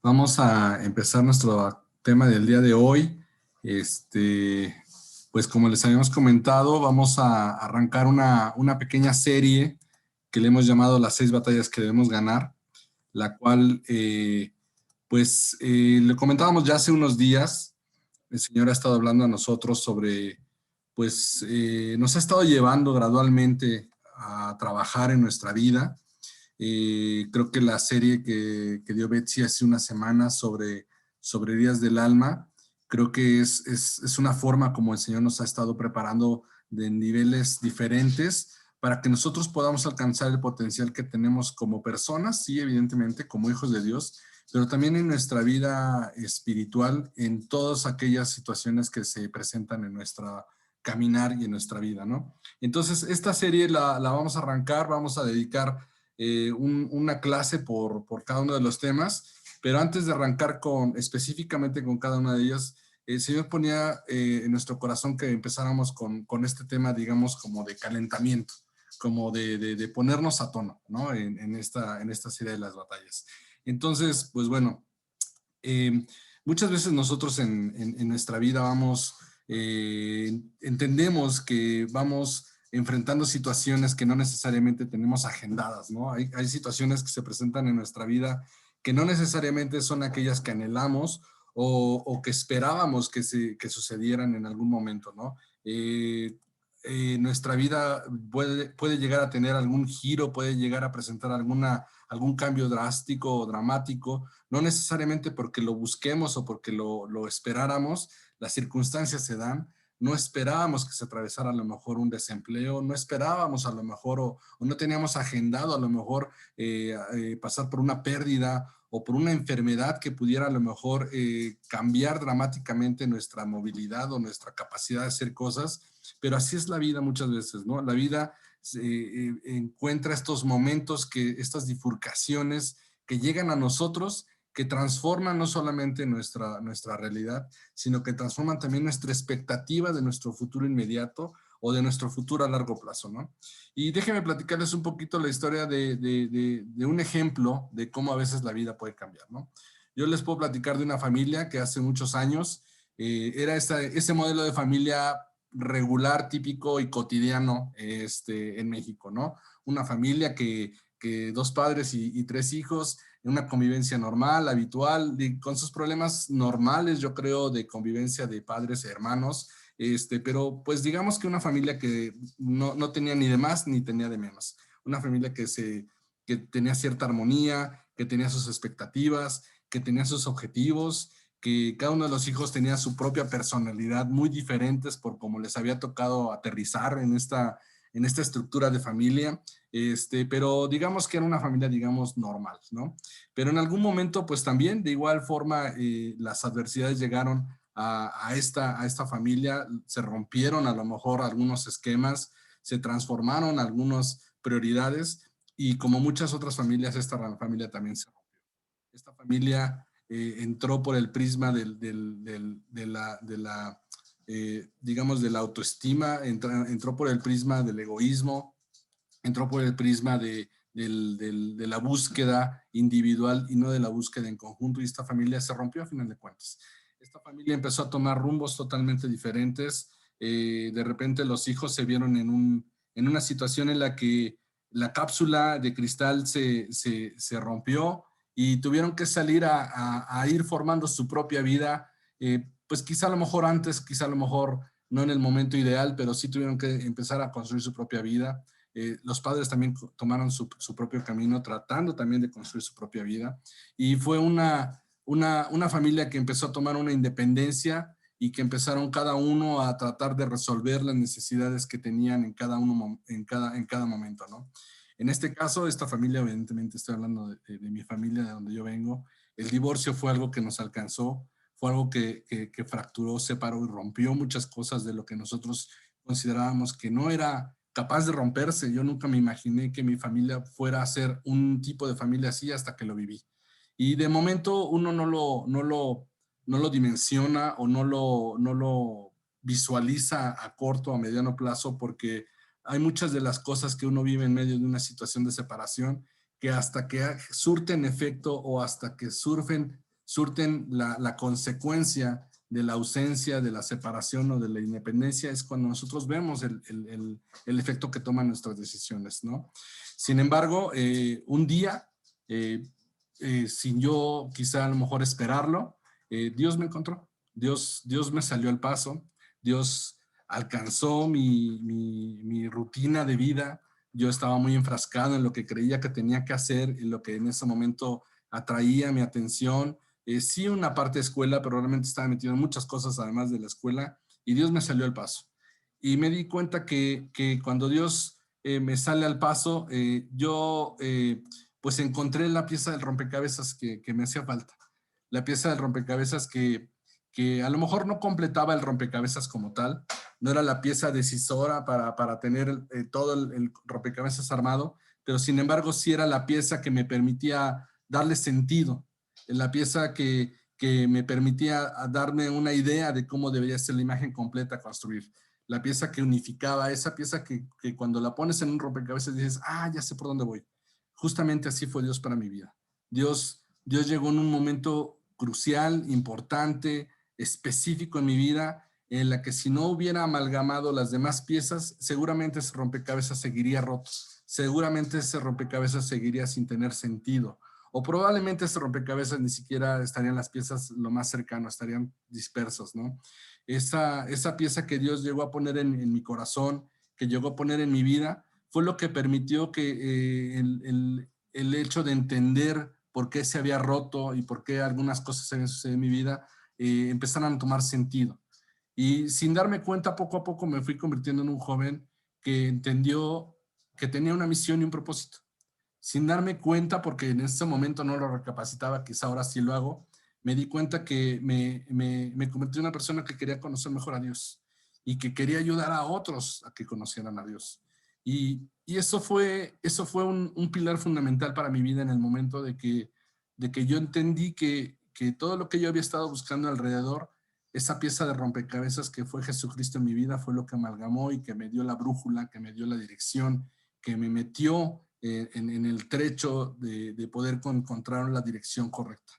Vamos a empezar nuestro tema del día de hoy. Pues como les habíamos comentado, vamos a arrancar una pequeña serie que le hemos llamado las 6 batallas que debemos ganar, la cual, le comentábamos ya hace unos días. El Señor ha estado hablando a nosotros sobre, nos ha estado llevando gradualmente a trabajar en nuestra vida. Creo que la serie que dio Betsy hace unas semanas sobre heridas del alma, creo que es una forma como el Señor nos ha estado preparando de niveles diferentes para que nosotros podamos alcanzar el potencial que tenemos como personas, sí, evidentemente, como hijos de Dios, pero también en nuestra vida espiritual, en todas aquellas situaciones que se presentan en nuestra caminar y en nuestra vida, ¿no? Entonces, esta serie la vamos a arrancar, vamos a dedicar una clase por cada uno de los temas, pero antes de arrancar específicamente con cada una de ellas, el Señor ponía en nuestro corazón que empezáramos con este tema, digamos, como de calentamiento, como de ponernos a tono, ¿no? En esta serie de las batallas. Entonces, pues bueno, muchas veces nosotros en nuestra vida entendemos que vamos enfrentando situaciones que no necesariamente tenemos agendadas, ¿no? Hay situaciones que se presentan en nuestra vida que no necesariamente son aquellas que anhelamos o que esperábamos que sucedieran en algún momento, ¿no? Nuestra vida puede llegar a tener algún giro, puede llegar a presentar algún cambio drástico o dramático, no necesariamente porque lo busquemos o porque lo esperáramos. Las circunstancias se dan. No esperábamos que se atravesara a lo mejor un desempleo, no esperábamos a lo mejor o no teníamos agendado a lo mejor pasar por una pérdida o por una enfermedad que pudiera a lo mejor cambiar dramáticamente nuestra movilidad o nuestra capacidad de hacer cosas, pero así es la vida muchas veces, ¿no? La vida encuentra estos momentos, estas bifurcaciones que llegan a nosotros, que transforman no solamente nuestra realidad, sino que transforman también nuestra expectativa de nuestro futuro inmediato o de nuestro futuro a largo plazo, ¿no? Y déjenme platicarles un poquito la historia de un ejemplo de cómo a veces la vida puede cambiar, ¿no? Yo les puedo platicar de una familia que hace muchos años era ese modelo de familia regular, típico y cotidiano en México, ¿no? Una familia que 2 padres y 3 hijos, en una convivencia normal, habitual, con sus problemas normales, yo creo, de convivencia de padres e hermanos, pero pues digamos que una familia que no tenía ni de más ni tenía de menos. Una familia que tenía cierta armonía, que tenía sus expectativas, que tenía sus objetivos, que cada uno de los hijos tenía su propia personalidad, muy diferentes por cómo les había tocado aterrizar en esta estructura de familia, pero digamos que era una familia, digamos, normal, ¿no? Pero en algún momento, pues también, de igual forma, las adversidades llegaron a esta familia, se rompieron a lo mejor algunos esquemas, se transformaron algunas prioridades y como muchas otras familias, esta familia también se rompió. Esta familia entró por el prisma digamos, de la autoestima, entró por el prisma del egoísmo, entró por el prisma de la búsqueda individual y no de la búsqueda en conjunto, y esta familia se rompió a final de cuentas. Esta familia empezó a tomar rumbos totalmente diferentes. De repente los hijos se vieron en una situación en la que la cápsula de cristal se rompió y tuvieron que salir a ir formando su propia vida, pues quizá a lo mejor antes, quizá a lo mejor no en el momento ideal, pero sí tuvieron que empezar a construir su propia vida. Los padres también tomaron su propio camino, tratando también de construir su propia vida. Y fue una familia que empezó a tomar una independencia y que empezaron cada uno a tratar de resolver las necesidades que tenían en cada momento, ¿no? En este caso, esta familia, evidentemente estoy hablando de mi familia, de donde yo vengo, el divorcio fue algo que nos alcanzó, fue algo que fracturó, separó y rompió muchas cosas de lo que nosotros considerábamos que no era capaz de romperse. Yo nunca me imaginé que mi familia fuera a ser un tipo de familia así hasta que lo viví. Y de momento uno no lo dimensiona o no lo visualiza a corto o a mediano plazo, porque hay muchas de las cosas que uno vive en medio de una situación de separación que hasta que surten efecto o hasta que surten la consecuencia de la ausencia, de la separación o de la independencia, es cuando nosotros vemos el efecto que toman nuestras decisiones, ¿no? Sin embargo, un día, sin yo quizá a lo mejor esperarlo, Dios me encontró, Dios me salió al paso, Dios alcanzó mi rutina de vida. Yo estaba muy enfrascado en lo que creía que tenía que hacer, en lo que en ese momento atraía mi atención. Sí, una parte de escuela, pero realmente estaba metido en muchas cosas además de la escuela, y Dios me salió al paso. Y me di cuenta que cuando Dios me sale al paso, yo pues encontré la pieza del rompecabezas que me hacía falta. La pieza del rompecabezas que a lo mejor no completaba el rompecabezas como tal, no era la pieza decisora para tener todo el rompecabezas armado, pero sin embargo sí era la pieza que me permitía darle sentido, la pieza que me permitía darme una idea de cómo debería ser la imagen completa a construir, la pieza que unificaba, esa pieza que cuando la pones en un rompecabezas dices, ah, ya sé por dónde voy. Justamente así fue Dios para mi vida. Dios llegó en un momento crucial, importante, específico en mi vida, en la que si no hubiera amalgamado las demás piezas, seguramente ese rompecabezas seguiría roto, seguramente ese rompecabezas seguiría sin tener sentido, o probablemente ese rompecabezas ni siquiera estarían las piezas lo más cercano, estarían dispersos, ¿no? Esa pieza que Dios llegó a poner en mi corazón, que llegó a poner en mi vida, fue lo que permitió que el hecho de entender por qué se había roto y por qué algunas cosas habían sucedido en mi vida, empezaron a tomar sentido. Y sin darme cuenta, poco a poco me fui convirtiendo en un joven que entendió que tenía una misión y un propósito. Sin darme cuenta, porque en ese momento no lo recapacitaba, quizá ahora sí lo hago, me di cuenta que me convertí en una persona que quería conocer mejor a Dios y que quería ayudar a otros a que conocieran a Dios. Y eso fue un pilar fundamental para mi vida en el momento de que yo entendí que todo lo que yo había estado buscando alrededor, esa pieza de rompecabezas que fue Jesucristo en mi vida, fue lo que amalgamó y que me dio la brújula, que me dio la dirección, que me metió en el trecho de poder encontrar la dirección correcta.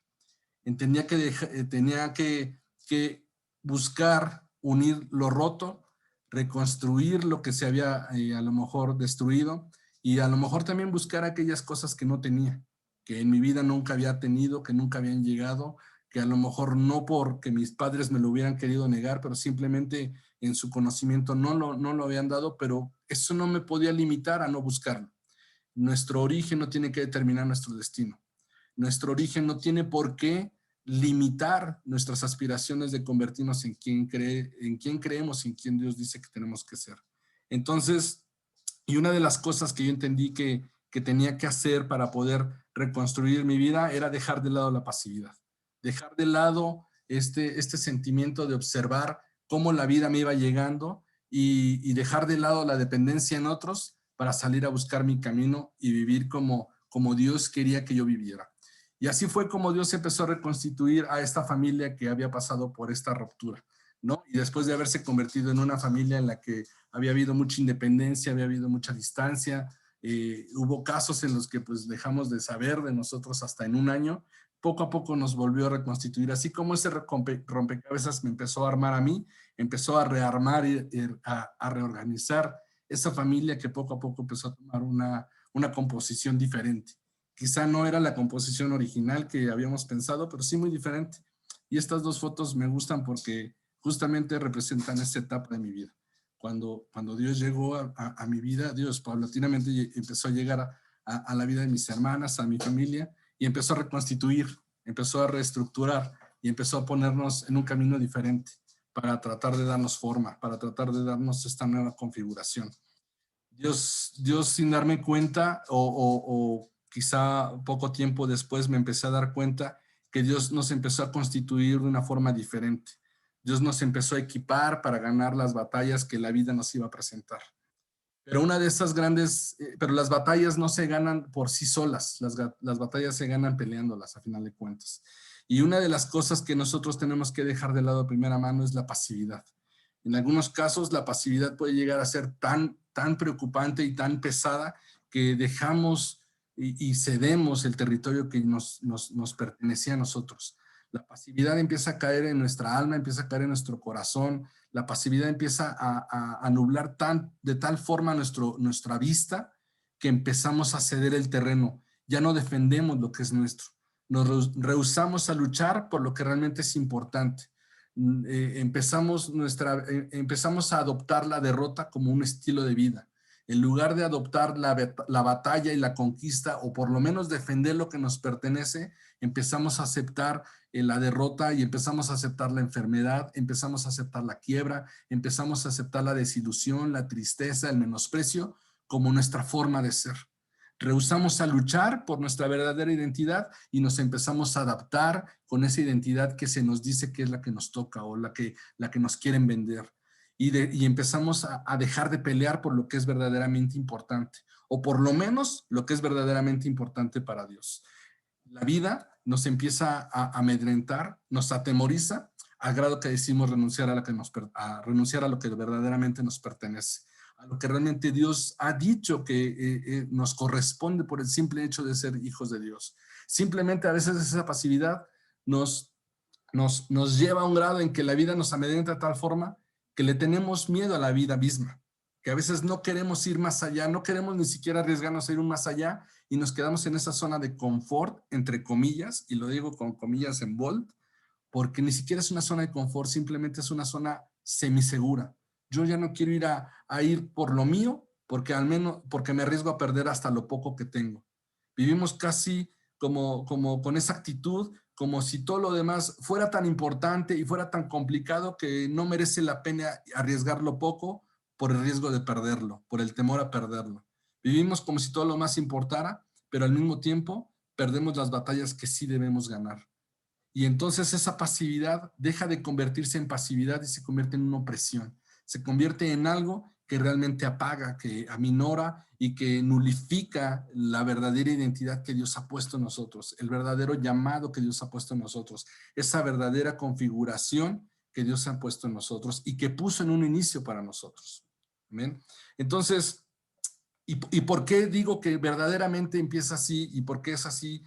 Entendía que tenía que buscar unir lo roto, reconstruir lo que se había a lo mejor destruido y a lo mejor también buscar aquellas cosas que no tenía, que en mi vida nunca había tenido, que nunca habían llegado, que a lo mejor no porque mis padres me lo hubieran querido negar, pero simplemente en su conocimiento no lo habían dado, pero eso no me podía limitar a no buscarlo. Nuestro origen no tiene que determinar nuestro destino. Nuestro origen no tiene por qué limitar nuestras aspiraciones de convertirnos en quien creemos y en quien Dios dice que tenemos que ser. Entonces, y una de las cosas que yo entendí que tenía que hacer para poder reconstruir mi vida era dejar de lado la pasividad, dejar de lado este sentimiento de observar cómo la vida me iba llegando y dejar de lado la dependencia en otros para salir a buscar mi camino y vivir como Dios quería que yo viviera. Y así fue como Dios empezó a reconstituir a esta familia que había pasado por esta ruptura, ¿no? Y después de haberse convertido en una familia en la que había habido mucha independencia, había habido mucha distancia, hubo casos en los que pues dejamos de saber de nosotros hasta en un año, poco a poco nos volvió a reconstituir, así como ese rompecabezas me empezó a armar a mí, empezó a rearmar y a reorganizar esa familia que poco a poco empezó a tomar una composición diferente. Quizá no era la composición original que habíamos pensado, pero sí muy diferente. Y estas dos fotos me gustan porque justamente representan esta etapa de mi vida. Cuando Dios llegó a mi vida, Dios paulatinamente empezó a llegar a la vida de mis hermanas, a mi familia, y empezó a reconstituir, empezó a reestructurar y empezó a ponernos en un camino diferente para tratar de darnos forma, para tratar de darnos esta nueva configuración. Dios sin darme cuenta o quizá poco tiempo después me empecé a dar cuenta que Dios nos empezó a constituir de una forma diferente. Dios nos empezó a equipar para ganar las batallas que la vida nos iba a presentar. Pero una de esas pero las batallas no se ganan por sí solas, las batallas se ganan peleándolas a final de cuentas. Y una de las cosas que nosotros tenemos que dejar de lado de primera mano es la pasividad. En algunos casos la pasividad puede llegar a ser tan preocupante y tan pesada que dejamos y cedemos el territorio que nos pertenecía a nosotros. La pasividad empieza a caer en nuestra alma, empieza a caer en nuestro corazón. La pasividad empieza a nublar de tal forma nuestra vista que empezamos a ceder el terreno. Ya no defendemos lo que es nuestro. Nos rehusamos a luchar por lo que realmente es importante. Empezamos a adoptar la derrota como un estilo de vida. En lugar de adoptar la batalla y la conquista, o por lo menos defender lo que nos pertenece, empezamos a aceptar la derrota y empezamos a aceptar la enfermedad, empezamos a aceptar la quiebra, empezamos a aceptar la desilusión, la tristeza, el menosprecio como nuestra forma de ser. Rehusamos a luchar por nuestra verdadera identidad y nos empezamos a adaptar con esa identidad que se nos dice que es la que nos toca o la que nos quieren vender. Y empezamos a dejar de pelear por lo que es verdaderamente importante, o por lo menos lo que es verdaderamente importante para Dios. La vida nos empieza a amedrentar, nos atemoriza, al grado que decimos renunciar renunciar a lo que verdaderamente nos pertenece, a lo que realmente Dios ha dicho que nos corresponde por el simple hecho de ser hijos de Dios. Simplemente a veces esa pasividad nos lleva a un grado en que la vida nos amedrenta de tal forma que le tenemos miedo a la vida misma, que a veces no queremos ir más allá, no queremos ni siquiera arriesgarnos a ir más allá y nos quedamos en esa zona de confort, entre comillas, y lo digo con comillas en bold, porque ni siquiera es una zona de confort, simplemente es una zona semisegura. Yo ya no quiero ir a ir por lo mío, porque me arriesgo a perder hasta lo poco que tengo. Vivimos casi como con esa actitud, como si todo lo demás fuera tan importante y fuera tan complicado que no merece la pena arriesgar lo poco por el riesgo de perderlo, por el temor a perderlo. Vivimos como si todo lo más importara, pero al mismo tiempo perdemos las batallas que sí debemos ganar. Y entonces esa pasividad deja de convertirse en pasividad y se convierte en una opresión. Se convierte en algo que realmente apaga, que aminora y que nulifica la verdadera identidad que Dios ha puesto en nosotros, el verdadero llamado que Dios ha puesto en nosotros, esa verdadera configuración que Dios ha puesto en nosotros y que puso en un inicio para nosotros. ¿Amén? Entonces, ¿y por qué digo que verdaderamente empieza así y por qué es así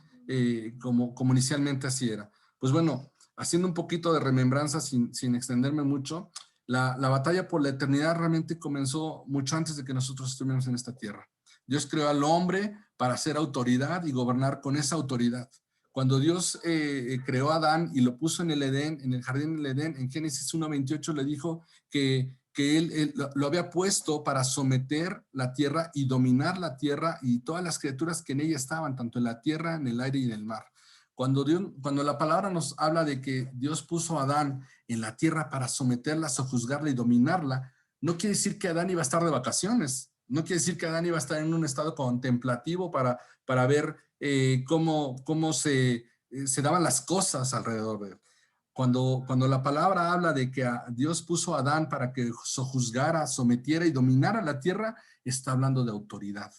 como inicialmente así era? Pues bueno, haciendo un poquito de remembranza sin extenderme mucho, la batalla por la eternidad realmente comenzó mucho antes de que nosotros estuviéramos en esta tierra. Dios creó al hombre para ser autoridad y gobernar con esa autoridad. Cuando Dios creó a Adán y lo puso en el Edén, en el jardín del Edén, en Génesis 1:28 le dijo que él lo había puesto para someter la tierra y dominar la tierra y todas las criaturas que en ella estaban, tanto en la tierra, en el aire y en el mar. Cuando la palabra nos habla de que Dios puso a Adán en la tierra para someterla, sojuzgarla y dominarla, no quiere decir que Adán iba a estar de vacaciones, no quiere decir que Adán iba a estar en un estado contemplativo para ver cómo se daban las cosas alrededor de él. Cuando la palabra habla de que Dios puso a Adán para que sojuzgara, sometiera y dominara la tierra, está hablando de autoridad.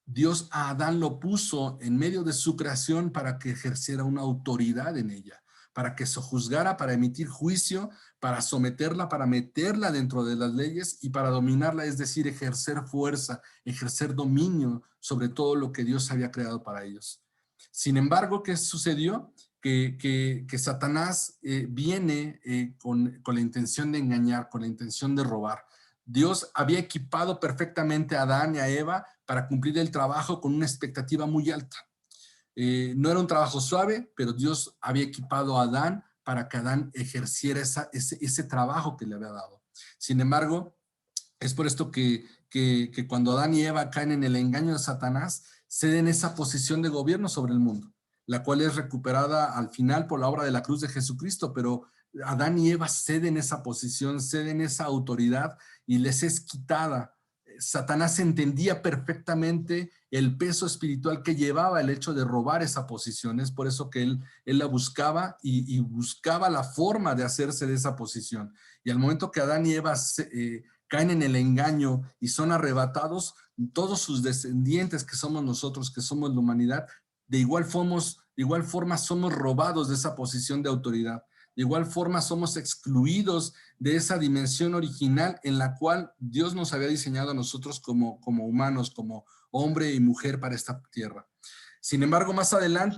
Dios a Adán lo puso en medio de su creación para que ejerciera una autoridad en ella, para que sojuzgara, para emitir juicio, para someterla, para meterla dentro de las leyes y para dominarla, es decir, ejercer fuerza, ejercer dominio sobre todo lo que Dios había creado para ellos. Sin embargo, ¿qué sucedió? Que Satanás viene con la intención de engañar, con la intención de robar. Dios había equipado perfectamente a Adán y a Eva para cumplir el trabajo con una expectativa muy alta. No era un trabajo suave, pero Dios había equipado a Adán para que Adán ejerciera ese trabajo que le había dado. Sin embargo, es por esto que cuando Adán y Eva caen en el engaño de Satanás, ceden esa posición de gobierno sobre el mundo, la cual es recuperada al final por la obra de la cruz de Jesucristo, pero Adán y Eva ceden esa posición, ceden esa autoridad y les es quitada. Satanás entendía perfectamente el peso espiritual que llevaba el hecho de robar esa posición. Es por eso que él la buscaba y buscaba la forma de hacerse de esa posición. Y al momento que Adán y Eva caen en el engaño y son arrebatados, todos sus descendientes que somos nosotros, que somos la humanidad, de igual forma somos robados de esa posición de autoridad. De igual forma somos excluidos de esa dimensión original en la cual Dios nos había diseñado a nosotros como humanos, como hombre y mujer para esta tierra. Sin embargo, más adelante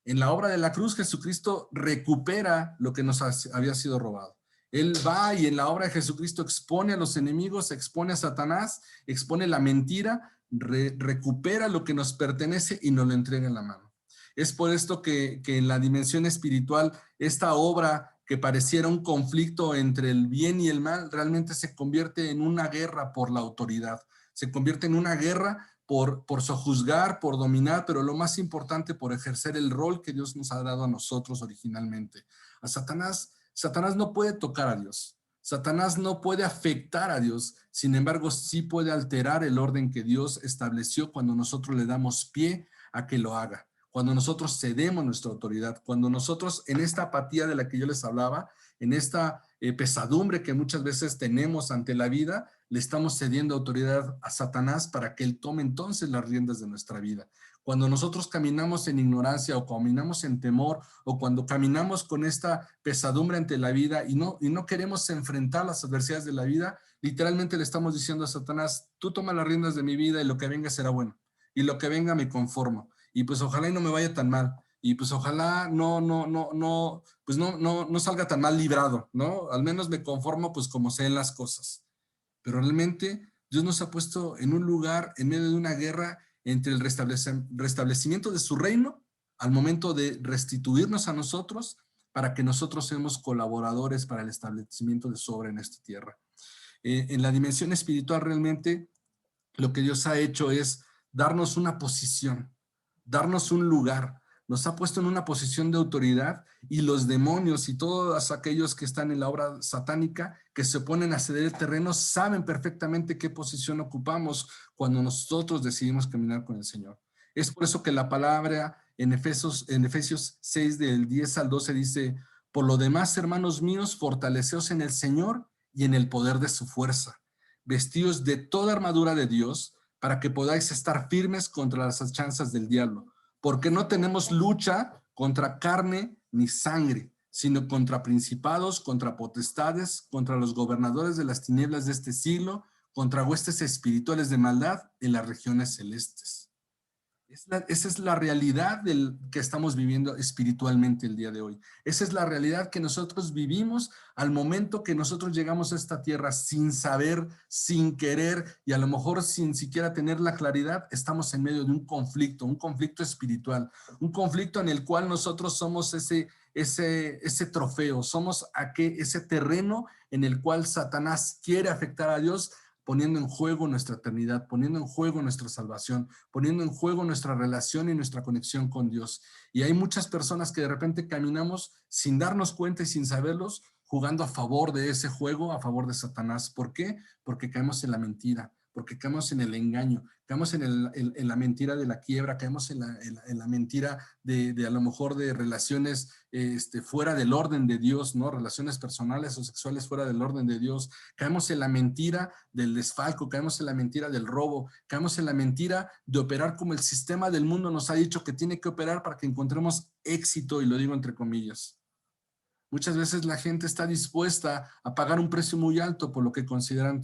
En la obra de la cruz, Jesucristo recupera lo que nos había sido robado. Él va y en la obra de Jesucristo expone a los enemigos, expone a Satanás, expone la mentira, recupera lo que nos pertenece y nos lo entrega en la mano. Es por esto que en la dimensión espiritual, esta obra que pareciera un conflicto entre el bien y el mal, realmente se convierte en una guerra por la autoridad. Se convierte en una guerra por sojuzgar, por dominar, pero lo más importante, por ejercer el rol que Dios nos ha dado a nosotros originalmente. A Satanás no puede tocar a Dios. Satanás no puede afectar a Dios. Sin embargo, sí puede alterar el orden que Dios estableció cuando nosotros le damos pie a que lo haga. Cuando nosotros cedemos nuestra autoridad, cuando nosotros en esta apatía de la que yo les hablaba, en esta pesadumbre que muchas veces tenemos ante la vida, le estamos cediendo autoridad a Satanás para que él tome entonces las riendas de nuestra vida. Cuando nosotros caminamos en ignorancia o caminamos en temor o cuando caminamos con esta pesadumbre ante la vida y no queremos enfrentar las adversidades de la vida, literalmente le estamos diciendo a Satanás, tú toma las riendas de mi vida y lo que venga será bueno. Y lo que venga me conformo. Y pues ojalá y no me vaya tan mal. Y pues ojalá no salga tan mal librado, ¿no? Al menos me conformo pues como sean las cosas. Pero realmente Dios nos ha puesto en un lugar, en medio de una guerra entre el restablecimiento de su reino al momento de restituirnos a nosotros para que nosotros seamos colaboradores para el establecimiento de su obra en esta tierra. En la dimensión espiritual realmente lo que Dios ha hecho es darnos una posición, darnos un lugar, nos ha puesto en una posición de autoridad y los demonios y todos aquellos que están en la obra satánica que se oponen a ceder el terreno saben perfectamente qué posición ocupamos cuando nosotros decidimos caminar con el Señor. Es por eso que la palabra en Efesios 6 del 10 al 12 dice, por lo demás, hermanos míos, fortaleceos en el Señor y en el poder de su fuerza, vestidos de toda armadura de Dios para que podáis estar firmes contra las acechanzas del diablo, porque no tenemos lucha contra carne ni sangre, sino contra principados, contra potestades, contra los gobernadores de las tinieblas de este siglo, contra huestes espirituales de maldad en las regiones celestes. Esa es la realidad que estamos viviendo espiritualmente el día de hoy. Esa es la realidad que nosotros vivimos al momento que nosotros llegamos a esta tierra sin saber, sin querer y a lo mejor sin siquiera tener la claridad. Estamos en medio de un conflicto espiritual, un conflicto en el cual nosotros somos ese trofeo, somos ese terreno en el cual Satanás quiere afectar a Dios, poniendo en juego nuestra eternidad, poniendo en juego nuestra salvación, poniendo en juego nuestra relación y nuestra conexión con Dios. Y hay muchas personas que de repente caminamos sin darnos cuenta y sin saberlos, jugando a favor de ese juego, a favor de Satanás. ¿Por qué? Porque caemos en la mentira, porque caemos en el engaño, caemos en la mentira de la quiebra, caemos en la mentira de a lo mejor de relaciones fuera del orden de Dios, ¿no? Relaciones personales o sexuales fuera del orden de Dios. Caemos en la mentira del desfalco, caemos en la mentira del robo, caemos en la mentira de operar como el sistema del mundo nos ha dicho que tiene que operar para que encontremos éxito, y lo digo entre comillas. Muchas veces la gente está dispuesta a pagar un precio muy alto por lo que consideran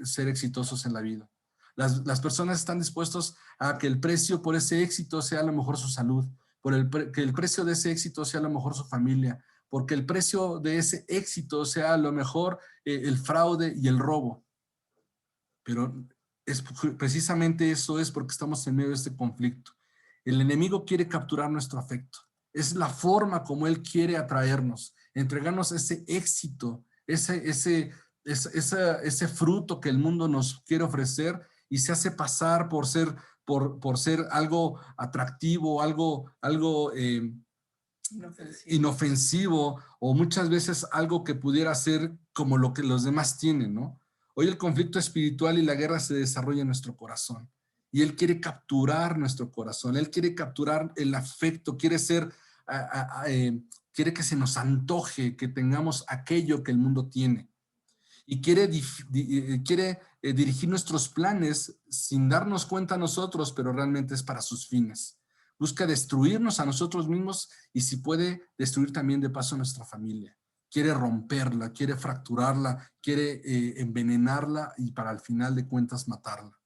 ser exitosos en la vida. Las personas están dispuestos a que el precio por ese éxito sea a lo mejor su salud, que el precio de ese éxito sea a lo mejor su familia, porque el precio de ese éxito sea a lo mejor el fraude y el robo. Pero precisamente eso es porque estamos en medio de este conflicto. El enemigo quiere capturar nuestro afecto. Es la forma como él quiere atraernos, entregarnos ese éxito, ese fruto que el mundo nos quiere ofrecer y se hace pasar por ser algo atractivo, algo inofensivo o muchas veces algo que pudiera ser como lo que los demás tienen, ¿no? Hoy el conflicto espiritual y la guerra se desarrolla en nuestro corazón y él quiere capturar nuestro corazón, él quiere capturar el afecto, quiere que se nos antoje, que tengamos aquello que el mundo tiene y quiere dirigir nuestros planes sin darnos cuenta a nosotros, pero realmente es para sus fines. Busca destruirnos a nosotros mismos y si puede destruir también de paso a nuestra familia. Quiere romperla, quiere fracturarla, quiere envenenarla y para al final de cuentas matarla.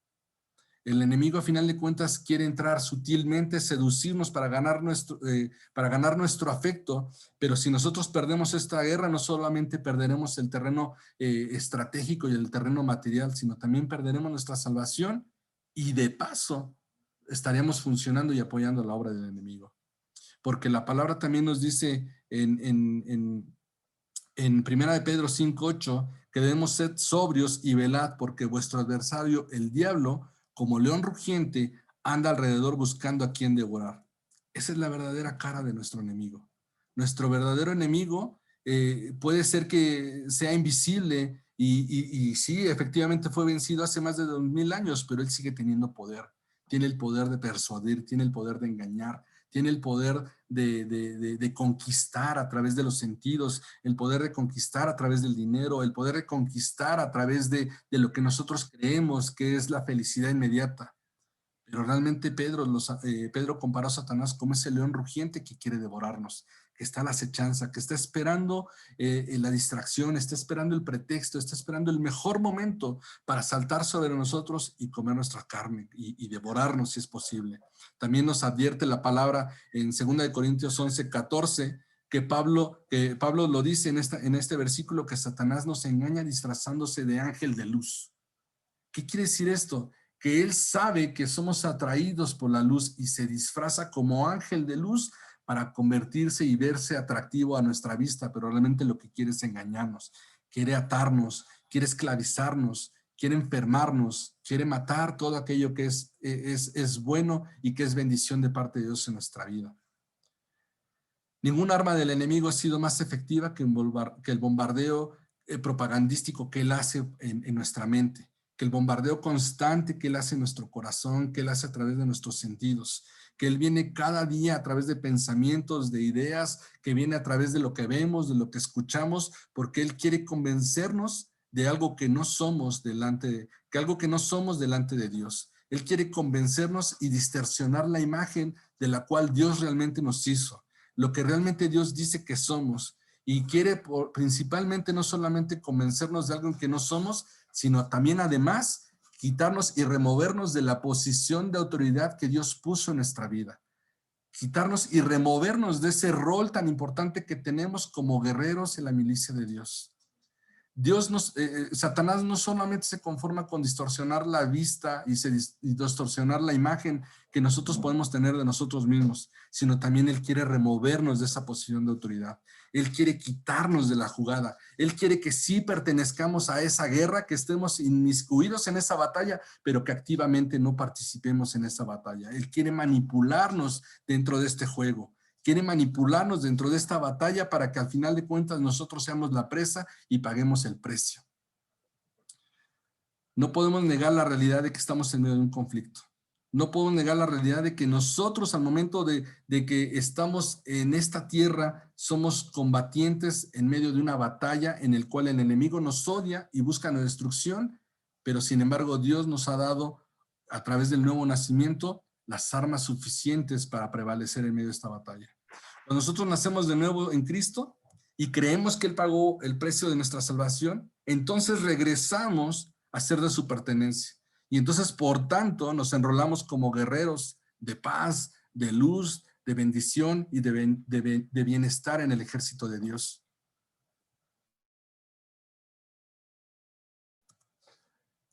El enemigo, a final de cuentas, quiere entrar sutilmente, seducirnos para ganar nuestro afecto, pero si nosotros perdemos esta guerra, no solamente perderemos el terreno estratégico y el terreno material, sino también perderemos nuestra salvación y de paso estaríamos funcionando y apoyando la obra del enemigo. Porque la palabra también nos dice en Primera de Pedro 5:8 que debemos ser sobrios y velad, porque vuestro adversario, el diablo, como león rugiente, anda alrededor buscando a quien devorar. Esa es la verdadera cara de nuestro enemigo. Nuestro verdadero enemigo puede ser que sea invisible y sí, efectivamente fue vencido hace más de 2000 años, pero él sigue teniendo poder. Tiene el poder de persuadir, tiene el poder de engañar, tiene el poder de conquistar a través de los sentidos, el poder de conquistar a través del dinero, el poder de conquistar a través de lo que nosotros creemos que es la felicidad inmediata. Pero realmente Pedro comparó a Satanás como ese león rugiente que quiere devorarnos, que está a la acechanza, que está esperando la distracción, está esperando el pretexto, está esperando el mejor momento para saltar sobre nosotros y comer nuestra carne y devorarnos si es posible. También nos advierte la palabra en 2 Corintios 11:14, que Pablo lo dice en este versículo, que Satanás nos engaña disfrazándose de ángel de luz. ¿Qué quiere decir esto? Que él sabe que somos atraídos por la luz y se disfraza como ángel de luz para convertirse y verse atractivo a nuestra vista, pero realmente lo que quiere es engañarnos, quiere atarnos, quiere esclavizarnos, quiere enfermarnos, quiere matar todo aquello que es bueno y que es bendición de parte de Dios en nuestra vida. Ningún arma del enemigo ha sido más efectiva que el bombardeo propagandístico que él hace en nuestra mente, que el bombardeo constante que él hace en nuestro corazón, que él hace a través de nuestros sentidos, que él viene cada día a través de pensamientos, de ideas, que viene a través de lo que vemos, de lo que escuchamos, porque él quiere convencernos de algo que no somos delante de Dios. Él quiere convencernos y distorsionar la imagen de la cual Dios realmente nos hizo, lo que realmente Dios dice que somos, y quiere principalmente no solamente convencernos de algo que no somos, sino también además quitarnos y removernos de la posición de autoridad que Dios puso en nuestra vida. Quitarnos y removernos de ese rol tan importante que tenemos como guerreros en la milicia de Dios. Satanás no solamente se conforma con distorsionar la vista y distorsionar la imagen que nosotros podemos tener de nosotros mismos, sino también él quiere removernos de esa posición de autoridad. Él quiere quitarnos de la jugada. Él quiere que sí pertenezcamos a esa guerra, que estemos inmiscuidos en esa batalla, pero que activamente no participemos en esa batalla. Él quiere manipularnos dentro de este juego. Quiere manipularnos dentro de esta batalla para que al final de cuentas nosotros seamos la presa y paguemos el precio. No podemos negar la realidad de que estamos en medio de un conflicto. No podemos negar la realidad de que nosotros al momento de que estamos en esta tierra somos combatientes en medio de una batalla en el cual el enemigo nos odia y busca la destrucción, pero sin embargo Dios nos ha dado a través del nuevo nacimiento las armas suficientes para prevalecer en medio de esta batalla. Cuando nosotros nacemos de nuevo en Cristo y creemos que Él pagó el precio de nuestra salvación, entonces regresamos a ser de su pertenencia. Y entonces, por tanto, nos enrolamos como guerreros de paz, de luz, de bendición y de bienestar en el ejército de Dios.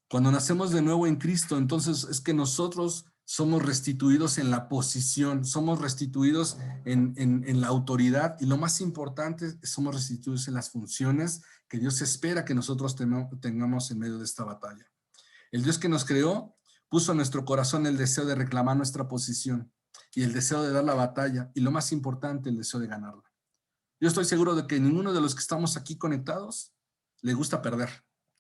Cuando nacemos de nuevo en Cristo, entonces es que nosotros somos restituidos en la posición, somos restituidos en la autoridad y lo más importante, somos restituidos en las funciones que Dios espera que nosotros tengamos en medio de esta batalla. El Dios que nos creó puso en nuestro corazón el deseo de reclamar nuestra posición y el deseo de dar la batalla y lo más importante, el deseo de ganarla. Yo estoy seguro de que ninguno de los que estamos aquí conectados le gusta perder.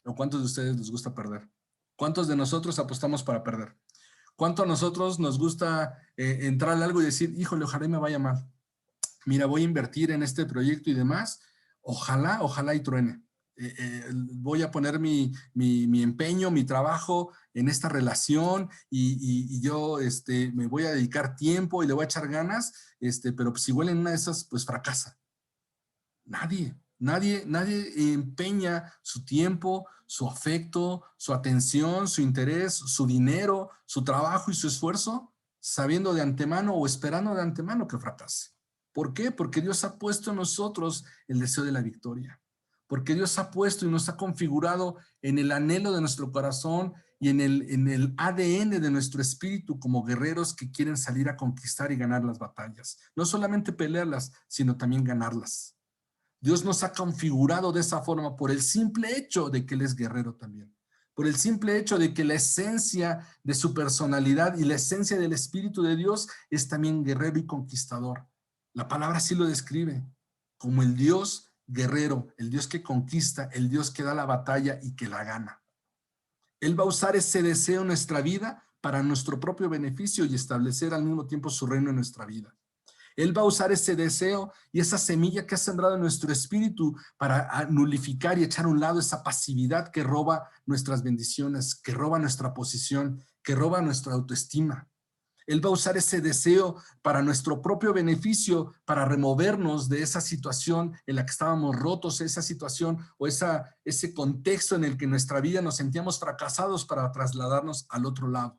¿O cuántos de ustedes les gusta perder? ¿Cuántos de nosotros apostamos para perder? ¿Cuánto a nosotros nos gusta entrar a algo y decir, híjole, ojalá y me vaya mal? Mira, voy a invertir en este proyecto y demás. Ojalá y truene. Voy a poner mi empeño, mi trabajo en esta relación y yo me voy a dedicar tiempo y le voy a echar ganas, pero si huele en una de esas, pues fracasa. Nadie Nadie empeña su tiempo, su afecto, su atención, su interés, su dinero, su trabajo y su esfuerzo, sabiendo de antemano o esperando de antemano que fracase. ¿Por qué? Porque Dios ha puesto en nosotros el deseo de la victoria. Porque Dios ha puesto y nos ha configurado en el anhelo de nuestro corazón y en el ADN de nuestro espíritu como guerreros que quieren salir a conquistar y ganar las batallas. No solamente pelearlas, sino también ganarlas. Dios nos ha configurado de esa forma por el simple hecho de que Él es guerrero también. Por el simple hecho de que la esencia de su personalidad y la esencia del Espíritu de Dios es también guerrero y conquistador. La palabra así lo describe, como el Dios guerrero, el Dios que conquista, el Dios que da la batalla y que la gana. Él va a usar ese deseo en nuestra vida para nuestro propio beneficio y establecer al mismo tiempo su reino en nuestra vida. Él va a usar ese deseo y esa semilla que ha sembrado en nuestro espíritu para nulificar y echar a un lado esa pasividad que roba nuestras bendiciones, que roba nuestra posición, que roba nuestra autoestima. Él va a usar ese deseo para nuestro propio beneficio, para removernos de esa situación en la que estábamos rotos, esa situación o ese contexto en el que en nuestra vida nos sentíamos fracasados para trasladarnos al otro lado.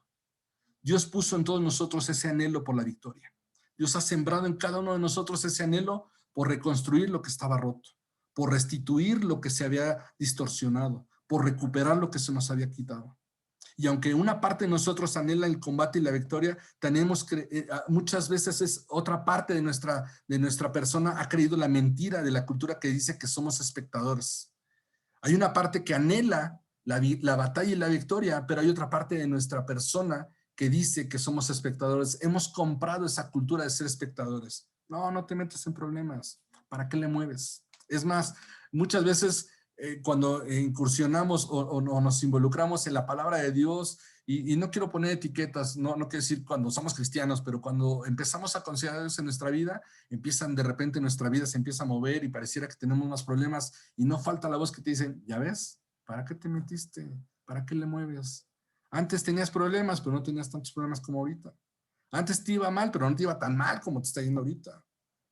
Dios puso en todos nosotros ese anhelo por la victoria. Dios ha sembrado en cada uno de nosotros ese anhelo por reconstruir lo que estaba roto, por restituir lo que se había distorsionado, por recuperar lo que se nos había quitado. Y aunque una parte de nosotros anhela el combate y la victoria, tenemos que, muchas veces es otra parte de nuestra persona ha creído la mentira de la cultura que dice que somos espectadores. Hay una parte que anhela la batalla y la victoria, pero hay otra parte de nuestra persona que dice que somos espectadores. Hemos comprado esa cultura de ser espectadores. No, no te metas en problemas. ¿Para qué le mueves? Es más, muchas veces cuando incursionamos o nos involucramos en la palabra de Dios, y no quiero poner etiquetas, no quiero decir cuando somos cristianos, pero cuando empezamos a considerar Dios en nuestra vida, empiezan de repente nuestra vida se empieza a mover y pareciera que tenemos más problemas y no falta la voz que te dice, ya ves, ¿para qué te metiste? ¿Para qué le mueves? Antes tenías problemas, pero no tenías tantos problemas como ahorita. Antes te iba mal, pero no te iba tan mal como te está yendo ahorita.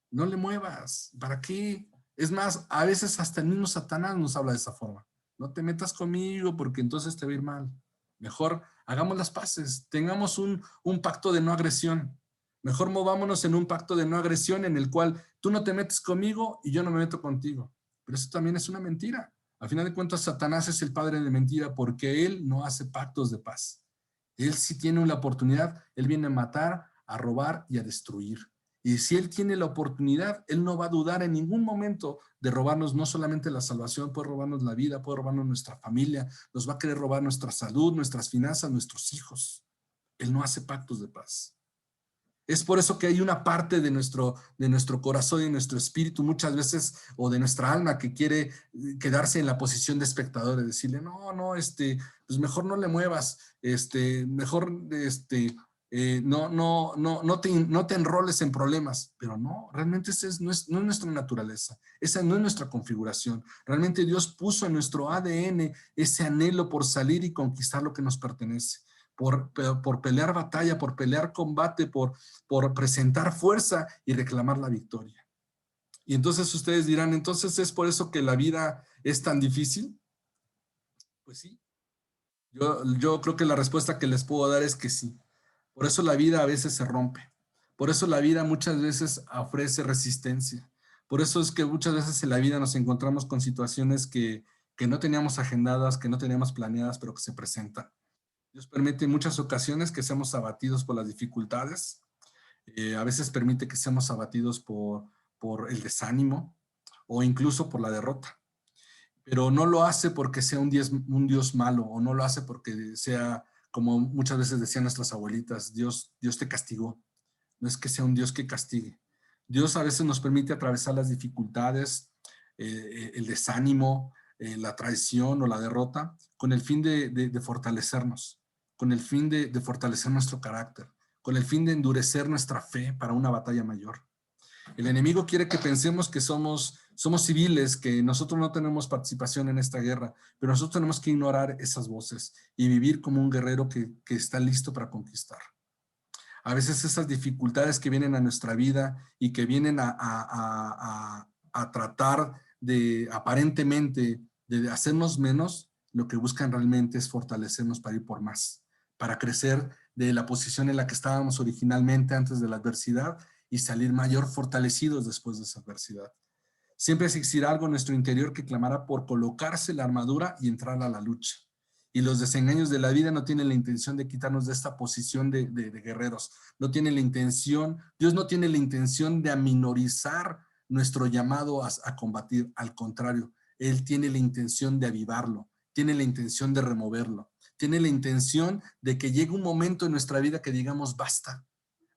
No le muevas. ¿Para qué? Es más, a veces hasta el mismo Satanás nos habla de esa forma. No te metas conmigo porque entonces te va a ir mal. Mejor hagamos las paces, tengamos un pacto de no agresión. Mejor movámonos en un pacto de no agresión en el cual tú no te metes conmigo y yo no me meto contigo. Pero eso también es una mentira. Al final de cuentas, Satanás es el padre de mentira porque él no hace pactos de paz. Él sí tiene la oportunidad, él viene a matar, a robar y a destruir. Y si él tiene la oportunidad, él no va a dudar en ningún momento de robarnos no solamente la salvación, puede robarnos la vida, puede robarnos nuestra familia, nos va a querer robar nuestra salud, nuestras finanzas, nuestros hijos. Él no hace pactos de paz. Es por eso que hay una parte de nuestro corazón y nuestro espíritu muchas veces, o de nuestra alma, que quiere quedarse en la posición de espectador, de decirle, no, pues mejor no le muevas, mejor, no te enroles en problemas. Pero no, realmente esa no es nuestra naturaleza, esa no es nuestra configuración. Realmente Dios puso en nuestro ADN ese anhelo por salir y conquistar lo que nos pertenece. Por pelear batalla, por pelear combate, por presentar fuerza y reclamar la victoria. Y entonces ustedes dirán, ¿entonces es por eso que la vida es tan difícil? Pues sí, yo creo que la respuesta que les puedo dar es que sí. Por eso la vida a veces se rompe. Por eso la vida muchas veces ofrece resistencia. Por eso es que muchas veces en la vida nos encontramos con situaciones que no teníamos agendadas, que no teníamos planeadas, pero que se presentan. Dios permite en muchas ocasiones que seamos abatidos por las dificultades. A veces permite que seamos abatidos por el desánimo o incluso por la derrota. Pero no lo hace porque sea un Dios malo, o no lo hace porque sea, como muchas veces decían nuestras abuelitas, Dios te castigó. No es que sea un Dios que castigue. Dios a veces nos permite atravesar las dificultades, el desánimo, la traición o la derrota, con el fin de fortalecernos, con el fin de fortalecer nuestro carácter, con el fin de endurecer nuestra fe para una batalla mayor. El enemigo quiere que pensemos que somos civiles, que nosotros no tenemos participación en esta guerra, pero nosotros tenemos que ignorar esas voces y vivir como un guerrero que está listo para conquistar. A veces esas dificultades que vienen a nuestra vida y que vienen a tratar de aparentemente de hacernos menos, lo que buscan realmente es fortalecernos para ir por más, para crecer de la posición en la que estábamos originalmente antes de la adversidad y salir mayor fortalecidos después de esa adversidad. Siempre existirá algo en nuestro interior que clamará por colocarse la armadura y entrar a la lucha. Y los desengaños de la vida no tienen la intención de quitarnos de esta posición de guerreros. No tienen la intención, Dios no tiene la intención de aminorizar nuestro llamado a combatir. Al contrario, Él tiene la intención de avivarlo, tiene la intención de removerlo, tiene la intención de que llegue un momento en nuestra vida que digamos, basta,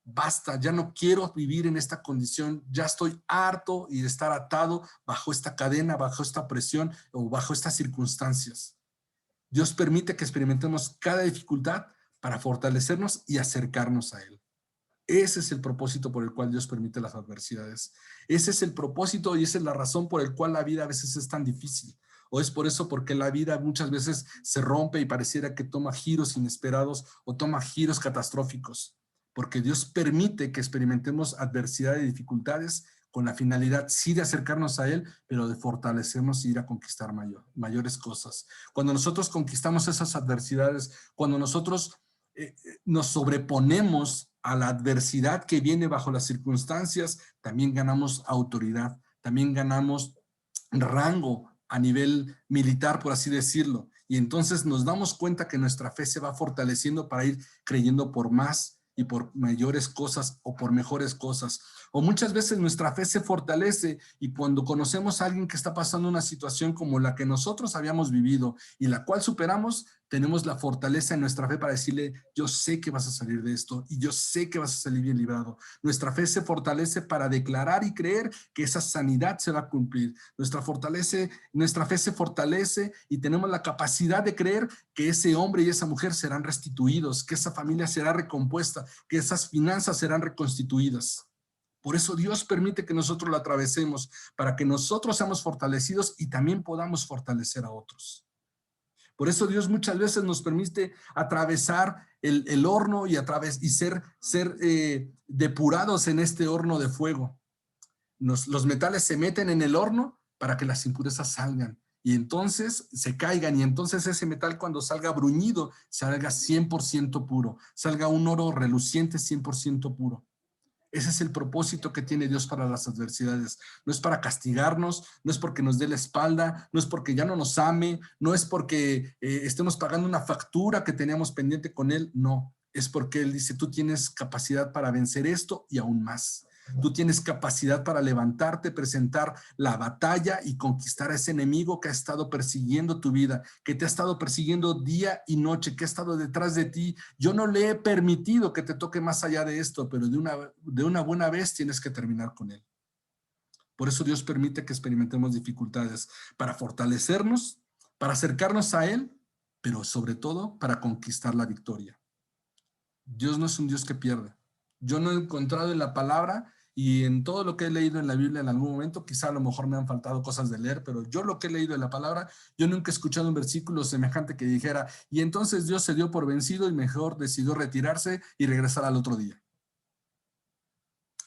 basta, ya no quiero vivir en esta condición, ya estoy harto y de estar atado bajo esta cadena, bajo esta presión o bajo estas circunstancias. Dios permite que experimentemos cada dificultad para fortalecernos y acercarnos a Él. Ese es el propósito por el cual Dios permite las adversidades. Ese es el propósito y esa es la razón por el cual la vida a veces es tan difícil. O es por eso porque la vida muchas veces se rompe y pareciera que toma giros inesperados o toma giros catastróficos. Porque Dios permite que experimentemos adversidad y dificultades con la finalidad sí de acercarnos a Él, pero de fortalecernos y ir a conquistar mayores cosas. Cuando nosotros conquistamos esas adversidades, cuando nosotros nos sobreponemos a la adversidad que viene bajo las circunstancias, también ganamos autoridad, también ganamos rango a nivel militar, por así decirlo. Y entonces nos damos cuenta que nuestra fe se va fortaleciendo para ir creyendo por más y por mayores cosas o por mejores cosas. O muchas veces nuestra fe se fortalece y cuando conocemos a alguien que está pasando una situación como la que nosotros habíamos vivido y la cual superamos, tenemos la fortaleza en nuestra fe para decirle, yo sé que vas a salir de esto y yo sé que vas a salir bien librado. Nuestra fe se fortalece para declarar y creer que esa sanidad se va a cumplir. Nuestra fe se fortalece y tenemos la capacidad de creer que ese hombre y esa mujer serán restituidos, que esa familia será recompuesta, que esas finanzas serán reconstituidas. Por eso Dios permite que nosotros lo atravesemos, para que nosotros seamos fortalecidos y también podamos fortalecer a otros. Por eso Dios muchas veces nos permite atravesar el horno y ser depurados en este horno de fuego. Los metales se meten en el horno para que las impurezas salgan y entonces se caigan y entonces ese metal cuando salga bruñido, salga 100% puro, salga un oro reluciente 100% puro. Ese es el propósito que tiene Dios para las adversidades. No es para castigarnos, no es porque nos dé la espalda, no es porque ya no nos ame, no es porque estemos pagando una factura que teníamos pendiente con Él, no. Es porque Él dice, tú tienes capacidad para vencer esto y aún más. Tú tienes capacidad para levantarte, presentar la batalla y conquistar a ese enemigo que ha estado persiguiendo tu vida, que te ha estado persiguiendo día y noche, que ha estado detrás de ti. Yo no le he permitido que te toque más allá de esto, pero de una buena vez tienes que terminar con él. Por eso Dios permite que experimentemos dificultades para fortalecernos, para acercarnos a Él, pero sobre todo para conquistar la victoria. Dios no es un Dios que pierde. Yo no he encontrado en la palabra y en todo lo que he leído en la Biblia en algún momento, quizá a lo mejor me han faltado cosas de leer, pero yo lo que he leído en la palabra, yo nunca he escuchado un versículo semejante que dijera, y entonces Dios se dio por vencido y mejor decidió retirarse y regresar al otro día.